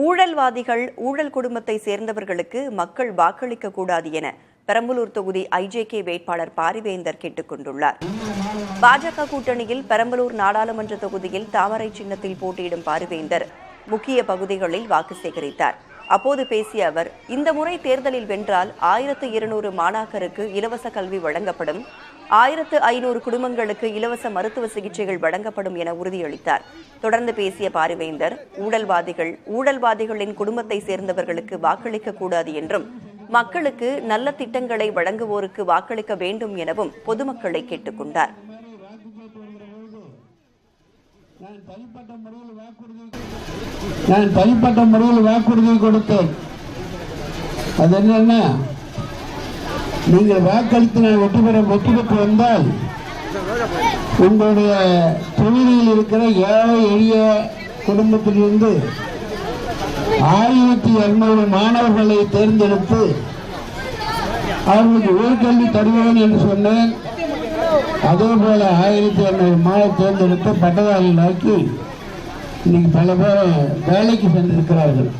ஊழல்வாதிகள் ஊழல் குடும்பத்தை சேர்ந்தவர்களுக்கு மக்கள் வாக்களிக்க கூடாது என பெரம்பலூர் தொகுதி ஐஜேகே வேட்பாளர் பாரிவேந்தர் கேட்டுக் கொண்டுள்ளார். பாஜக கூட்டணியில் பெரம்பலூர் நாடாளுமன்ற தொகுதியில் தாமரை சின்னத்தில் போட்டியிடும் பாரிவேந்தர் முக்கிய பகுதிகளில் வாக்கு சேகரித்தார். அப்போது பேசிய அவர், இந்த முறை தேர்தலில் வென்றால் 1200 மாணாக்கருக்கு இலவச கல்வி வழங்கப்படும், 1500 குடும்பங்களுக்கு இலவச மருத்துவ சிகிச்சைகள் வழங்கப்படும் என உறுதியளித்தார். தொடர்ந்து பேசிய பாரிவேந்தர், ஊழல்வாதிகளின் குடும்பத்தை சேர்ந்தவர்களுக்கு வாக்களிக்க கூடாது என்றும், மக்களுக்கு நல்ல திட்டங்களை வழங்குவோருக்கு வாக்களிக்க வேண்டும் எனவும் பொதுமக்களை கேட்டுக் கொண்டார். நான் தனிப்பட்ட முறையில் வாக்குறுதி கொடுத்தேன். அது என்னன்னா, நீங்கள் வாக்களித்து நான் வெற்றி பெற்று வந்தால் உங்களுடைய தொகுதியில் இருக்கிற ஏழை எளிய குடும்பத்திலிருந்து 1200 மாணவர்களை தேர்ந்தெடுத்து அவர்களுக்கு உயர்கல்வி தருவேன் என்று சொன்னேன். அதே போல 1200 மாணவர் தேர்ந்தெடுத்து பட்டதாரிகளாக்கி இன்னைக்கு பல பேர் வேலைக்கு சென்றிருக்கிறார்கள்.